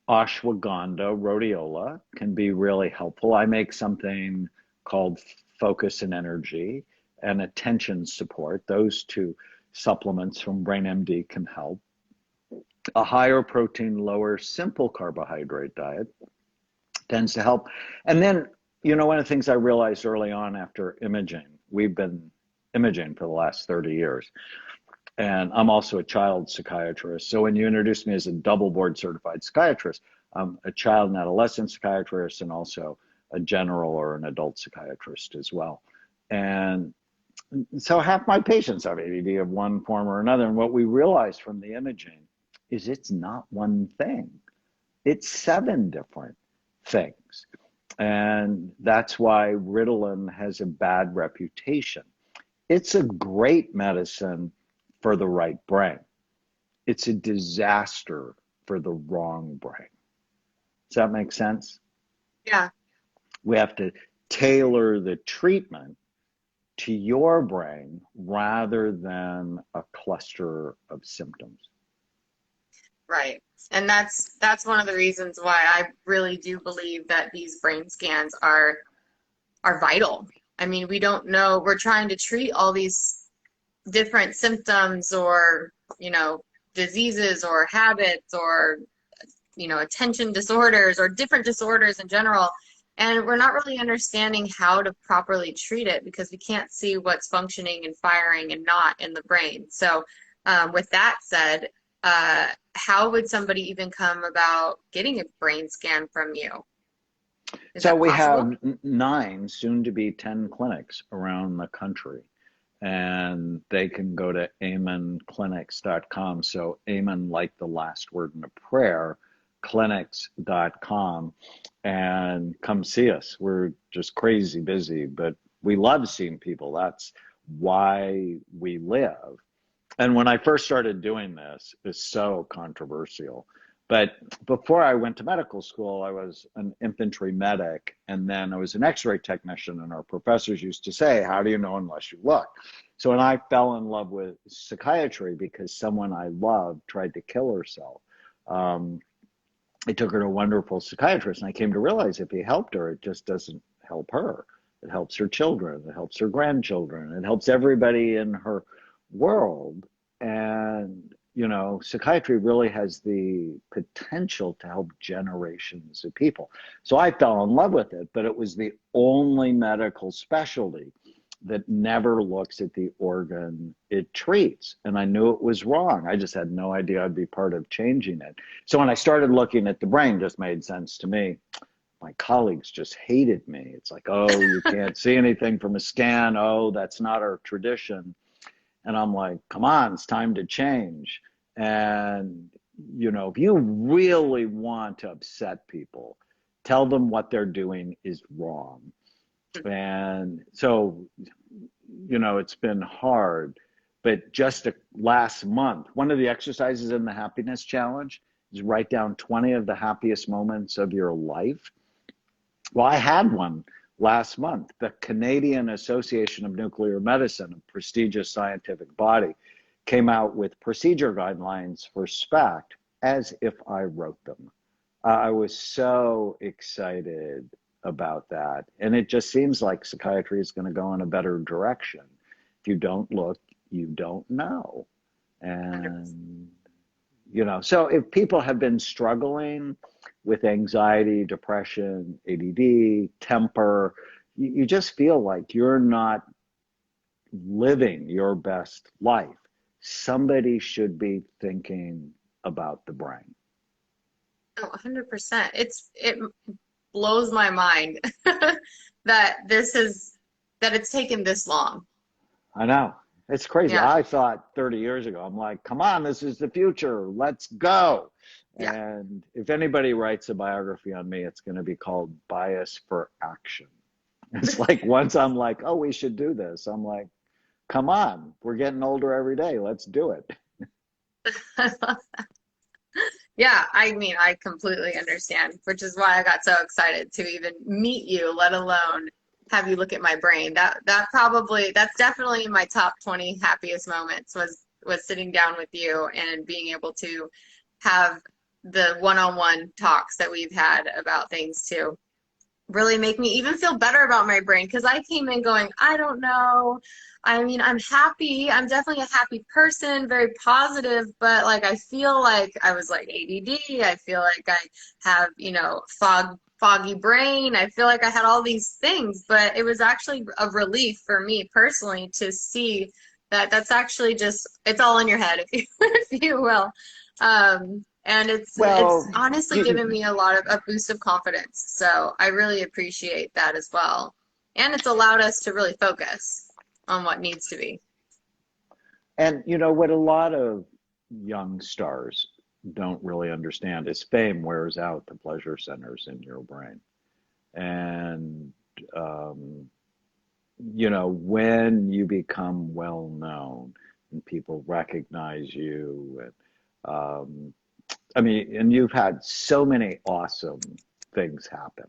ashwagandha, rhodiola can be really helpful. I make something called Focus and Energy and Attention Support. Those two supplements from BrainMD can help. A higher protein, lower simple carbohydrate diet tends to help. And then, one of the things I realized early on after imaging, we've been imaging for the last 30 years. And I'm also a child psychiatrist. So when you introduced me as a double board certified psychiatrist, I'm a child and adolescent psychiatrist and also a general or an adult psychiatrist as well. And so half my patients have ADD of one form or another. And what we realized from the imaging is it's not one thing. It's 7 different things. And that's why Ritalin has a bad reputation. It's a great medicine for the right brain. It's a disaster for the wrong brain. Does that make sense? Yeah. We have to tailor the treatment to your brain rather than a cluster of symptoms. Right. And that's one of the reasons why I really do believe that these brain scans are vital. I mean, we don't know, we're trying to treat all these different symptoms or, diseases or habits or, attention disorders or different disorders in general. And we're not really understanding how to properly treat it because we can't see what's functioning and firing and not in the brain. So with that said, how would somebody even come about getting a brain scan from you? So we have 9, soon to be 10 clinics around the country, and they can go to amonclinics.com. So amon, like the last word in a prayer, clinics.com, and come see us. We're just crazy busy, but we love seeing people. That's why we live. And when I first started doing this, it's so controversial. But before I went to medical school, I was an infantry medic, and then I was an x-ray technician, and our professors used to say, how do you know unless you look? So when I fell in love with psychiatry because someone I loved tried to kill herself, I took her to a wonderful psychiatrist, and I came to realize if he helped her, it just doesn't help her. It helps her children, it helps her grandchildren, it helps everybody in her world. And psychiatry really has the potential to help generations of people. So I fell in love with it, but it was the only medical specialty that never looks at the organ it treats. And I knew it was wrong. I just had no idea I'd be part of changing it. So when I started looking at the brain, it just made sense to me. My colleagues just hated me. It's like, oh, you can't see anything from a scan. Oh, that's not our tradition. And I'm like, come on, it's time to change. And, if you really want to upset people, tell them what they're doing is wrong. And so, it's been hard. But just last month, one of the exercises in the happiness challenge is write down 20 of the happiest moments of your life. Well, I had one last month. The Canadian Association of Nuclear Medicine, a prestigious scientific body, came out with procedure guidelines for SPACT as if I wrote them. I was so excited about that. And it just seems like psychiatry is going to go in a better direction. If you don't look, you don't know. And, so if people have been struggling with anxiety, depression, ADD, temper, you just feel like you're not living your best life. Somebody should be thinking about the brain. Oh, 100%. It blows my mind that it's taken this long. I know. It's crazy. Yeah. I thought 30 years ago, I'm like, come on, this is the future. Let's go. Yeah. And if anybody writes a biography on me, it's going to be called Bias for Action. It's like once I'm like, oh, we should do this. I'm like, come on, we're getting older every day. Let's do it. I love that. Yeah, I mean, I completely understand, which is why I got so excited to even meet you, let alone have you look at my brain. That's definitely my top 20 happiest moments was was sitting down with you and being able to have the one-on-one talks that we've had about things too really make me even feel better about my brain because I came in going, I don't know. I mean, I'm happy. I'm definitely a happy person, very positive, but like I feel like I was like ADD. I feel like I have, foggy brain. I feel like I had all these things, but it was actually a relief for me personally to see that that's actually just it's all in your head, if you if you will. And it's Well, honestly given you, me a lot of a boost of confidence. So I really appreciate that as well. And it's allowed us to really focus on what needs to be. and you know what a lot of young stars don't really understand is fame wears out the pleasure centers in your brain. And um, when you become well known and people recognize you, and I mean, and you've had so many awesome things happen,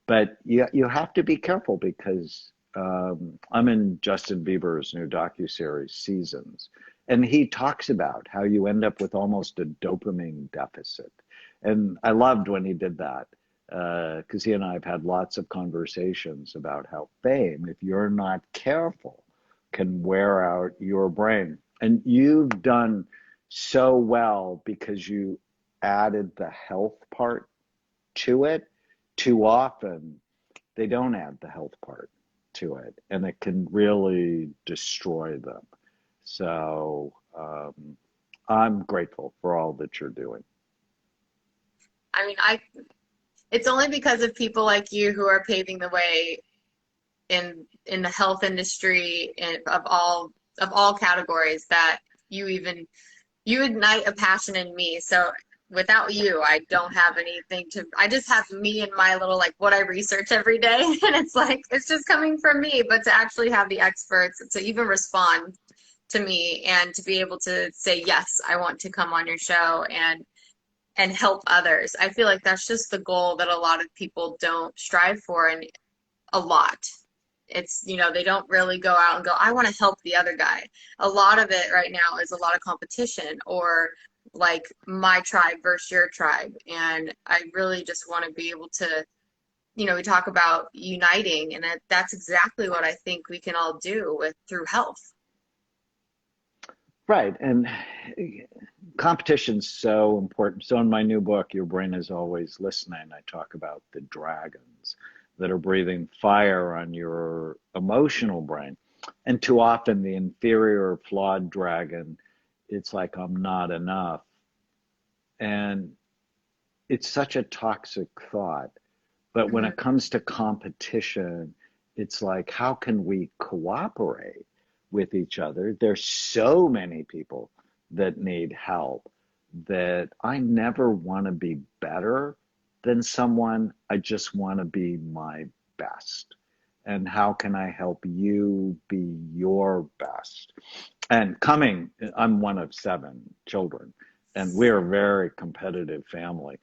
but you have to be careful because I'm in Justin Bieber's new docuseries Seasons, and he talks about how you end up with almost a dopamine deficit. And I loved when he did that because he and I have had lots of conversations about how fame, if you're not careful, can wear out your brain. And you've done so well because you added the health part to it. Too often, they don't add the health part to it, and it can really destroy them. So I'm grateful for all that you're doing. I mean, it's only because of people like you who are paving the way in the health industry and of all categories that you ignite a passion in me. So without you, I don't have anything I just have me and my little, like what I research every day. And it's like, it's just coming from me, but to actually have the experts to even respond to me and to be able to say, yes, I want to come on your show and help others. I feel like that's just the goal that a lot of people don't strive for, and a lot. It's, they don't really go out and go, I want to help the other guy. A lot of it right now is a lot of competition or like my tribe versus your tribe. And I really just want to be able to, we talk about uniting, and that's exactly what I think we can all do through health. Right, and competition's so important. So in my new book, Your Brain is Always Listening, I talk about the dragons that are breathing fire on your emotional brain. And too often the inferior flawed dragon, it's like I'm not enough. And it's such a toxic thought. But when it Hmm. comes to competition, it's like, how can we cooperate with each other? There's so many people that need help that I never want to be better than someone. I just want to be my best. And how can I help you be your best? And I'm one of 7 children, and we're a very competitive family.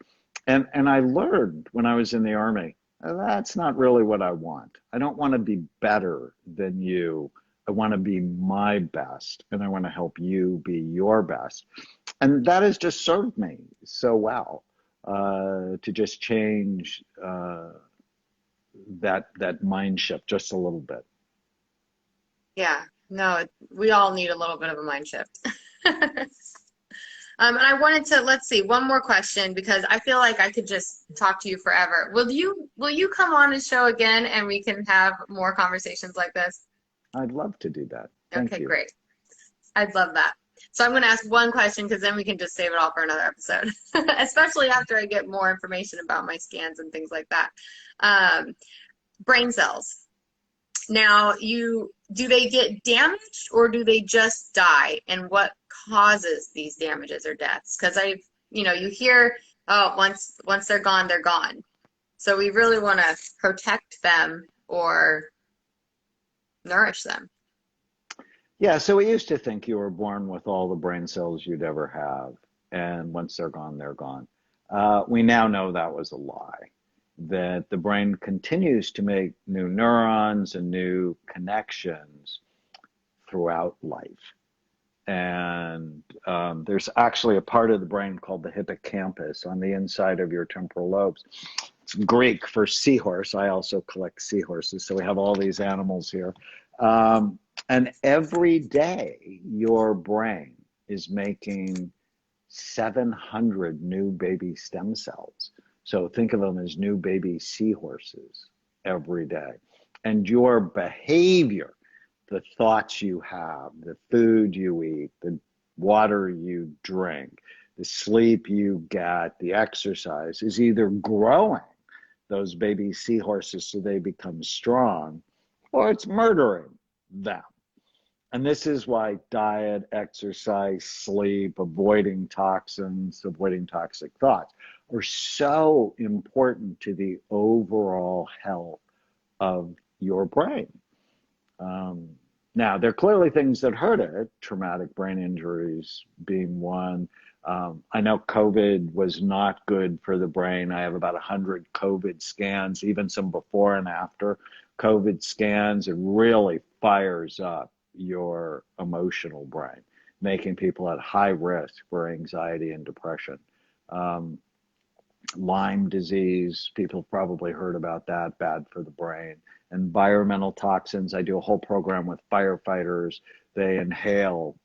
And I learned when I was in the army, that's not really what I want. I don't want to be better than you. I want to be my best, and I want to help you be your best. And that has just served me so well to just change that mind shift just a little bit. Yeah, no, we all need a little bit of a mind shift. And I wanted to, let's see, one more question because I feel like I could just talk to you forever. Will you come on the show again and we can have more conversations like this? I'd love to do that. Thank Okay, you. great. I'd love that. So I'm going to ask one question because then we can just save it all for another episode, especially after I get more information about my scans and things like that. Um, Brain cells. Now, do they get damaged or do they just die? And what causes these damages or deaths? Because you hear, oh, once they're gone, they're gone. So we really want to protect them or nourish them. Yeah, so we used to think you were born with all the brain cells you'd ever have, and once they're gone, they're gone. We now know that was a lie, that the brain continues to make new neurons and new connections throughout life. And there's actually a part of the brain called the hippocampus on the inside of your temporal lobes. It's Greek for seahorse. I also collect seahorses, so we have all these animals here. And every day, your brain is making 700 new baby stem cells. So think of them as new baby seahorses every day. And your behavior, the thoughts you have, the food you eat, the water you drink, the sleep you get, the exercise is either growing those baby seahorses so they become strong, or it's murdering them. And this is why diet, exercise, sleep, avoiding toxins, avoiding toxic thoughts are so important to the overall health of your brain. Now, there are clearly things that hurt it, traumatic brain injuries being one. I know COVID was not good for the brain. I have about 100 COVID scans, even some before and after COVID scans. It really fires up your emotional brain, making people at high risk for anxiety and depression. Lyme disease, people probably heard about that, bad for the brain. Environmental toxins, I do a whole program with firefighters. They inhale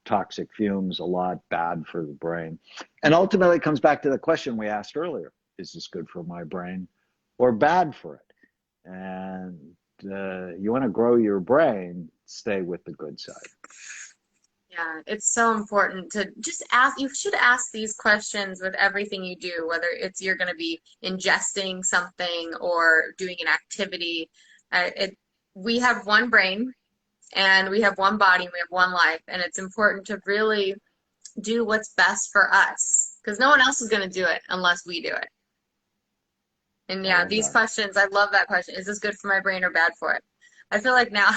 toxic fumes a lot, bad for the brain. And ultimately it comes back to the question we asked earlier, is this good for my brain or bad for it? And you want to grow your brain, stay with the good side. Yeah, it's so important to just ask. You should ask these questions with everything you do, whether it's you're going to be ingesting something or doing an activity. We have one brain and we have one body and we have one life, and it's important to really do what's best for us because no one else is going to do it unless we do it. And I yeah, love these that. questions, I love that question. Is this good for my brain or bad for it? I feel like now,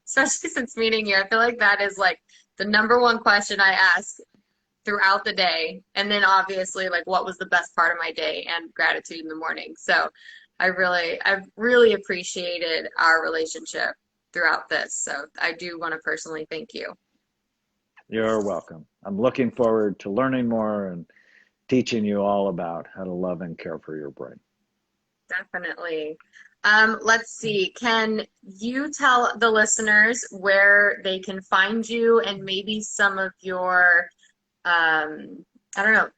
especially since meeting you, I feel like that is like the number one question I ask throughout the day. And then obviously like what was the best part of my day and gratitude in the morning. So I've really appreciated our relationship throughout this. So I do want to personally thank you. You're welcome. I'm looking forward to learning more and teaching you all about how to love and care for your brain. Definitely. Let's see. Can you tell the listeners where they can find you and maybe some of your, I don't know,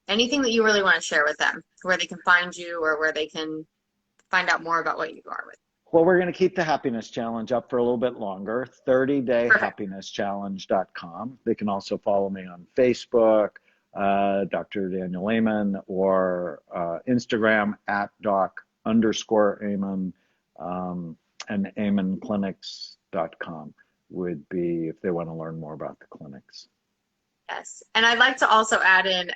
anything that you really want to share with them, where they can find you or where they can find out more about what you are with? Well, we're going to keep the happiness challenge up for a little bit longer. Perfect. 30dayhappinesschallenge.com. They can also follow me on Facebook, Dr. Daniel Amon, or Instagram at doc_Amon, and amonclinics.com would be if they want to learn more about the clinics. Yes. And I'd like to also add in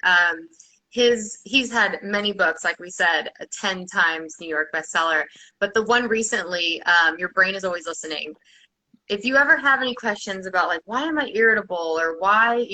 he's had many books, like we said, 10 times New York bestseller, but the one recently, Your Brain is Always Listening. If you ever have any questions about like why am I irritable or why,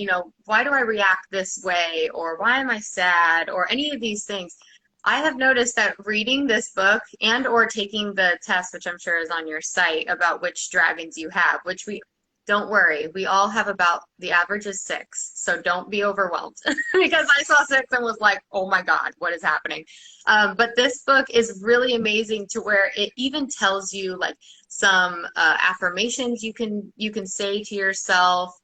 why do I react this way or why am I sad or any of these things, I have noticed that reading this book and or taking the test, which I'm sure is on your site about which dragons you have, which we don't worry, we all have about the average is 6, so don't be overwhelmed because I saw 6 and was like, oh my God, what is happening? But this book is really amazing to where it even tells you like some affirmations you can say to yourself,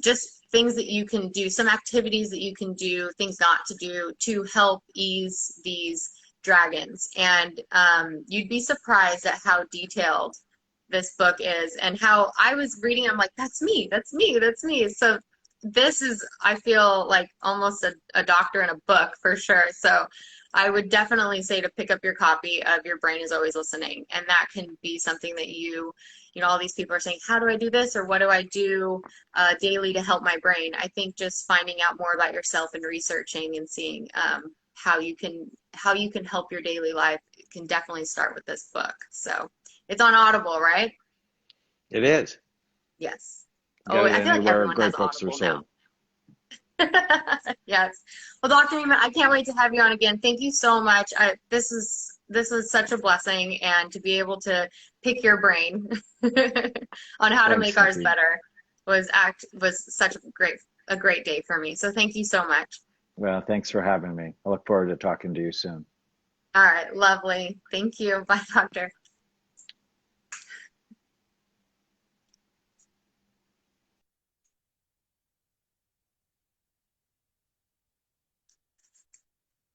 just things that you can do, some activities that you can do, things not to do to help ease these dragons. And you'd be surprised at how detailed this book is and how I was reading, I'm like, that's me, that's me, that's me. So this is, I feel like almost a doctor in a book for sure. So I would definitely say to pick up your copy of Your Brain is Always Listening. And that can be something that all these people are saying, how do I do this? Or what do I do daily to help my brain? I think just finding out more about yourself and researching and seeing how you can help your daily life can definitely start with this book. So it's on Audible, right? It is. Yes. Oh, Get it I feel like anywhere everyone has great books are Audible now. sold. Yes. Well, Dr. Neiman, I can't wait to have you on again. Thank you so much. This is such a blessing, and to be able to pick your brain on how to Thanks, make ours Nikki. better. was such a great day for me. So thank you so much. Well, thanks for having me. I look forward to talking to you soon. All right, lovely. Thank you. Bye, doctor.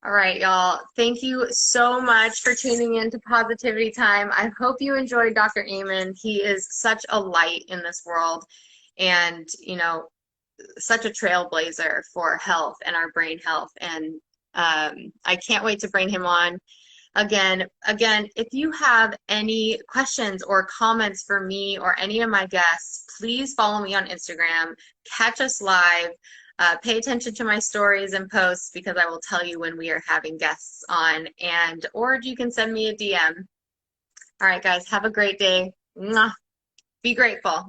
All right, y'all. Thank you so much for tuning in to Positivity Time. I hope you enjoyed Dr. Amon. He is such a light in this world and, such a trailblazer for health and our brain health. And I can't wait to bring him on again, if you have any questions or comments for me or any of my guests, please follow me on Instagram, catch us live, pay attention to my stories and posts because I will tell you when we are having guests on, and or you can send me a DM. All right, guys, have a great day. Mwah. Be grateful.